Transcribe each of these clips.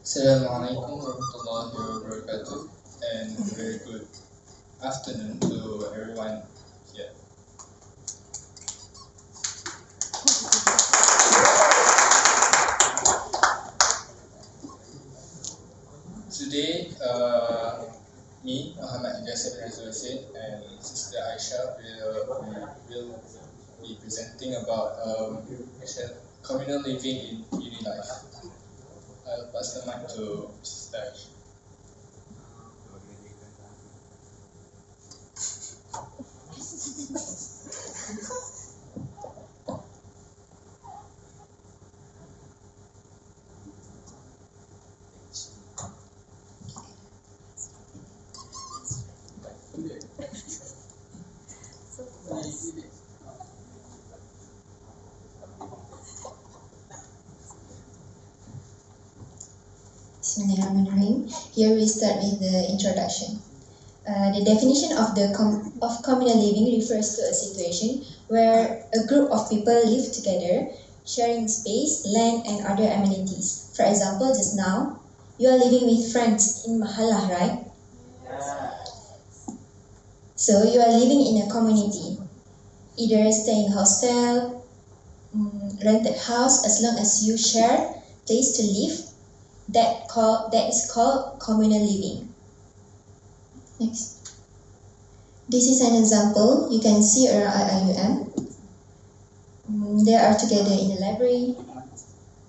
Assalamualaikum warahmatullahi wabarakatuh, and very good afternoon to everyone here. Today, me, Muhammad Jasir Razul and Sister Aisha will be presenting about communal living in uni life. I'll pass the mic to Sister Aisha. Bismillahirrahmanirrahim. Here we start with the introduction. The definition of communal living refers to a situation where a group of people live together, sharing space, land, and other amenities. For example, just now, you are living with friends in Mahallah, right? So you are living in a community, either staying hostel, rented house, as long as you share place to live. That is called communal living. Next. This is an example you can see around IIUM. They are together in the library,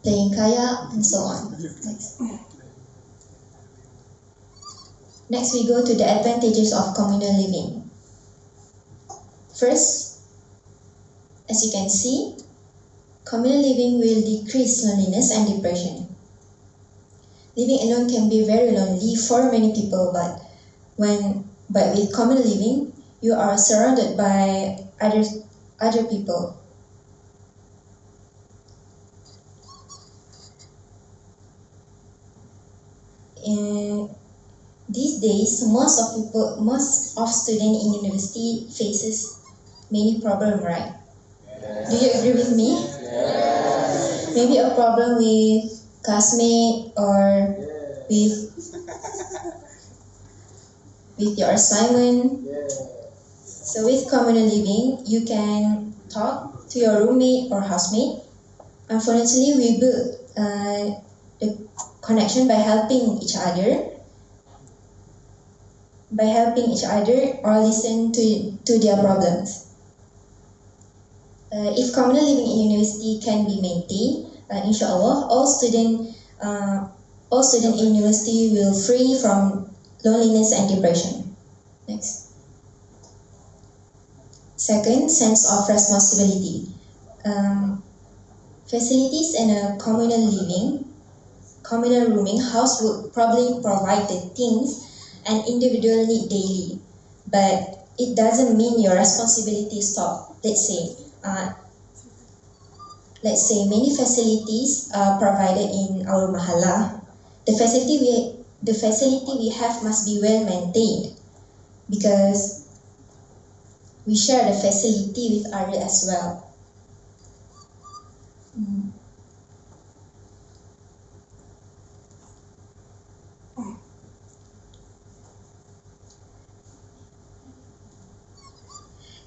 playing kayak, and so on. Next, we go to the advantages of communal living. First, as you can see, communal living will decrease loneliness and depression. Living alone can be very lonely for many people, but with communal living, you are surrounded by other people. These days, most of students in university faces many problems, right? Do you agree with me? Maybe a problem with classmate or with your assignment. So with communal living, you can talk to your roommate or housemate. Unfortunately, we build the connection by helping each other or listen to their problems. If communal living in university can be maintained, inshallah, all students in university will free from loneliness and depression. Next. Second, sense of responsibility. Facilities in a communal rooming house would probably provide the things an individual need daily, but it doesn't mean your responsibility stop. Let's say many facilities are provided in our mahallah. The facility we have must be well maintained because we share the facility with others as well.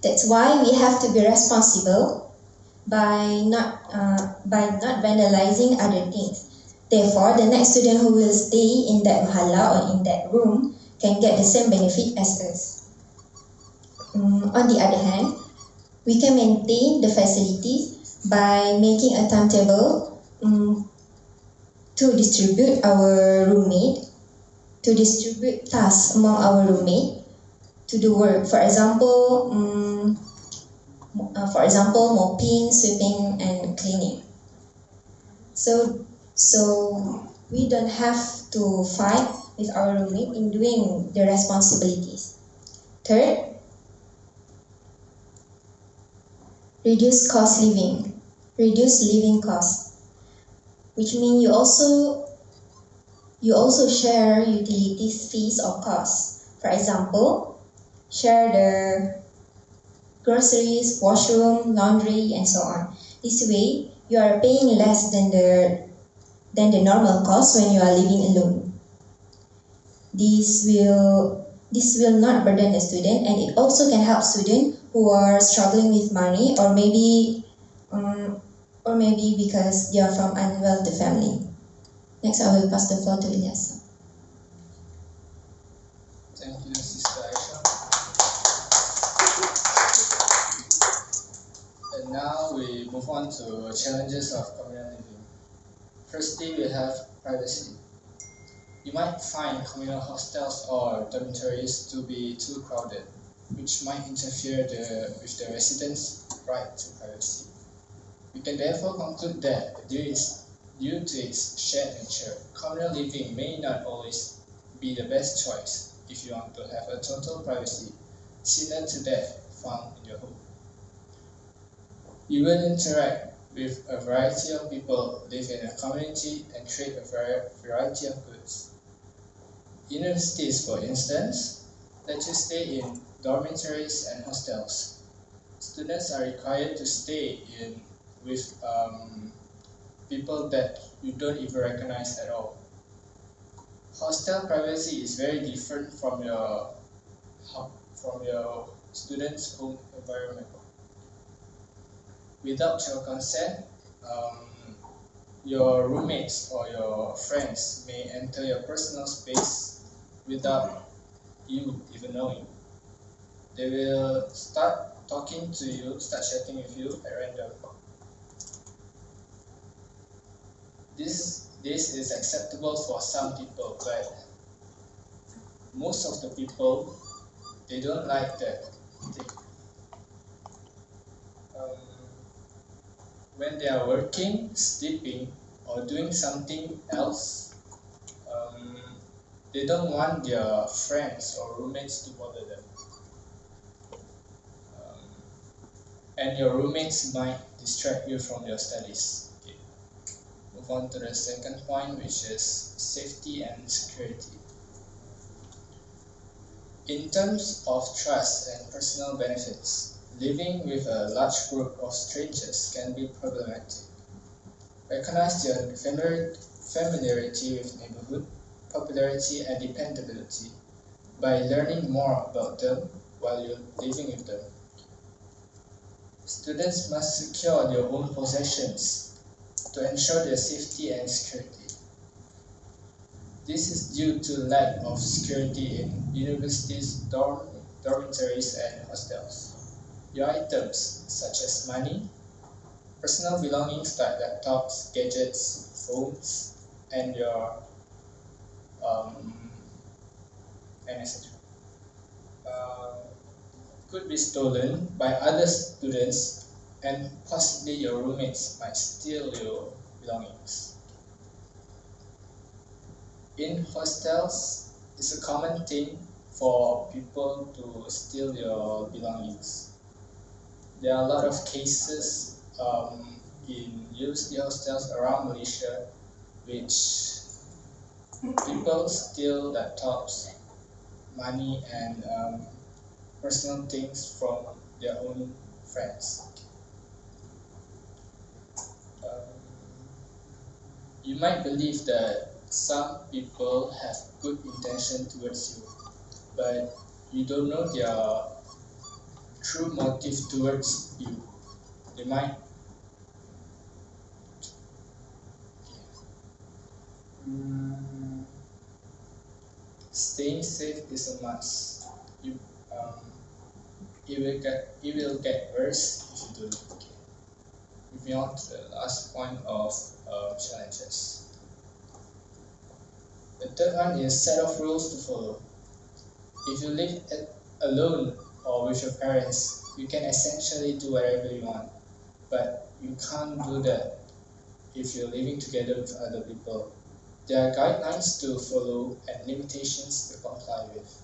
That's why we have to be responsible by not vandalizing other things. Therefore, the next student who will stay in that mahallah or in that room can get the same benefit as us. On the other hand, we can maintain the facilities by making a timetable to distribute tasks among our roommate to do work. For example, mopping, sweeping, and cleaning. So we don't have to fight with our roommate in doing the responsibilities. Third, reduce living costs, which means you also share utilities fees or costs. For example, share the groceries, washroom, laundry, and so on. This way, you are paying less than the than the normal cost when you are living alone. This will not burden the student, and it also can help students who are struggling with money, or maybe because they are from unwealthy family. Next, I will pass the floor to Ilyas. Thank you, Sister Aisha. And now we move on to challenges of communal living. Firstly, we have privacy. You might find communal hostels or dormitories to be too crowded, which might interfere with the residents' right to privacy. We can therefore conclude that due to its shared nature, communal living may not always be the best choice if you want to have a total privacy similar to that found in your home. You will interact with a variety of people, live in a community, and trade a variety of goods. Universities, for instance, let you stay in dormitories and hostels. Students are required to stay with people that you don't even recognize at all. Hostel privacy is very different from your student's home environment. Without your consent, your roommates or your friends may enter your personal space without you even knowing. They will start talking to you, start chatting with you at random. This is acceptable for some people, but most of the people, they don't like that thing. When they are working, sleeping, or doing something else, they don't want their friends or roommates to bother them. And your roommates might distract you from your studies. Okay. Move on to the second point, which is safety and security. In terms of trust and personal benefits, living with a large group of strangers can be problematic. Recognize their familiarity with neighborhood, popularity, and dependability by learning more about them while you're living with them. Students must secure their own possessions to ensure their safety and security. This is due to lack of security in universities, dormitories, and hostels. Your items, such as money, personal belongings like laptops, gadgets, phones, and etc. Could be stolen by other students, and possibly your roommates might steal your belongings. In hostels, it's a common thing for people to steal your belongings. There are a lot of cases in university hostels around Malaysia which people steal laptops, money, and personal things from their own friends. You might believe that some people have good intention towards you, but you don't know their true motive towards you. They might staying safe is a must. It will get worse if you don't. Okay. Moving on to the last point of challenges. The third one is set of rules to follow. If you live alone or with your parents, you can essentially do whatever you want, but you can't do that if you're living together with other people. There are guidelines to follow and limitations to comply with.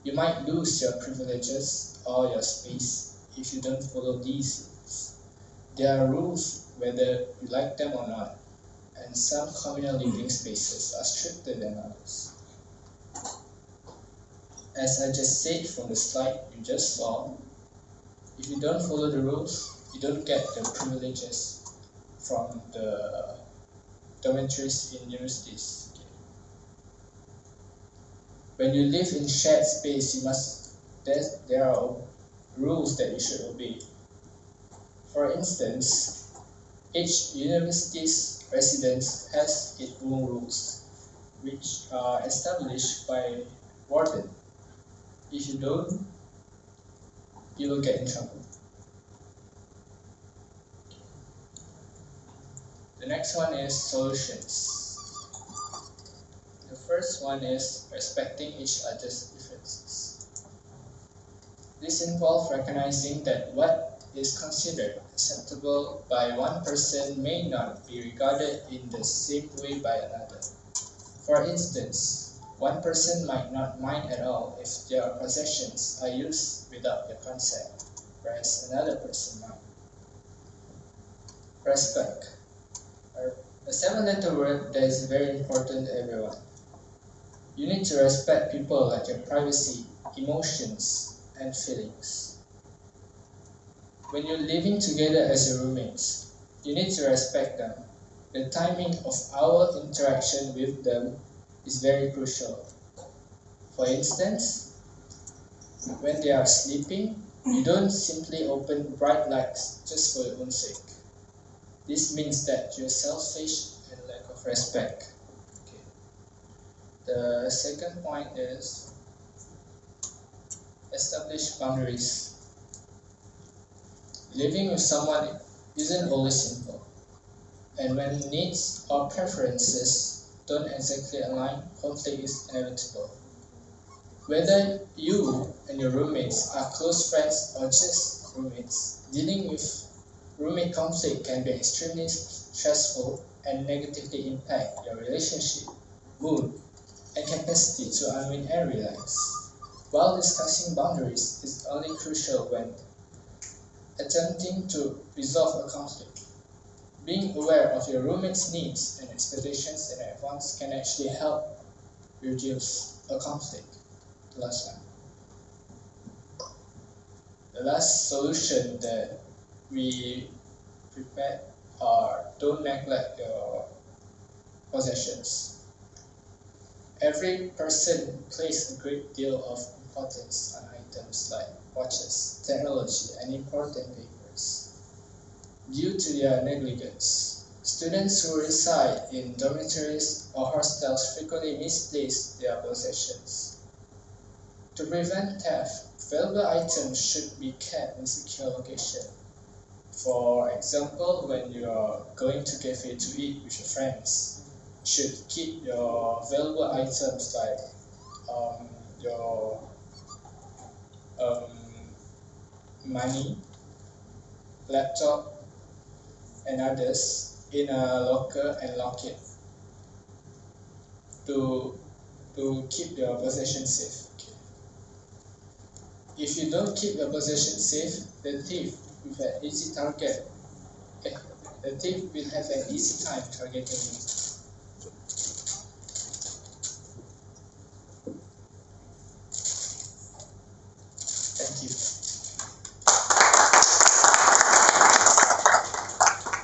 You might lose your privileges or your space if you don't follow these rules. There are rules whether you like them or not, and some communal living spaces are stricter than others. As I just said from the slide you just saw, if you don't follow the rules, you don't get the privileges from the dormitories in universities. Okay. When you live in shared space, there are rules that you should obey. For instance, each university's residence has its own rules, which are established by warden. If you don't, you will get in trouble. The next one is solutions. The first one is respecting each other's differences. This involves recognizing that what is considered acceptable by one person may not be regarded in the same way by another. For instance, one person might not mind at all if their possessions are used without their consent, whereas another person might. Respect. A 7-letter word that is very important to everyone. You need to respect people like their privacy, emotions, and feelings. When you're living together as your roommates, you need to respect them. The timing of our interaction with them is very crucial. For instance, when they are sleeping, you don't simply open bright lights just for your own sake. This means that you're selfish and lack of respect. Okay. The second point is establish boundaries. Living with someone isn't always simple, and when needs or preferences don't exactly align, conflict is inevitable. Whether you and your roommates are close friends or just roommates, dealing with roommate conflict can be extremely stressful and negatively impact your relationship, mood, and capacity to unwind and relax. While discussing boundaries is only crucial when attempting to resolve a conflict, being aware of your roommate's needs and expectations in advance can actually help reduce a conflict. The last one. The last solution that we prepare are don't neglect your possessions. Every person places a great deal of importance on items like watches, technology, and important papers. Due to their negligence, students who reside in dormitories or hostels frequently misplace their possessions. To prevent theft, valuable items should be kept in secure location. For example, when you are going to cafe to eat with your friends, you should keep your valuable items like your money, laptop, and others in a locker and lock it to keep your possession safe. Okay. If you don't keep your possession safe, the thief will have an easy time targeting you.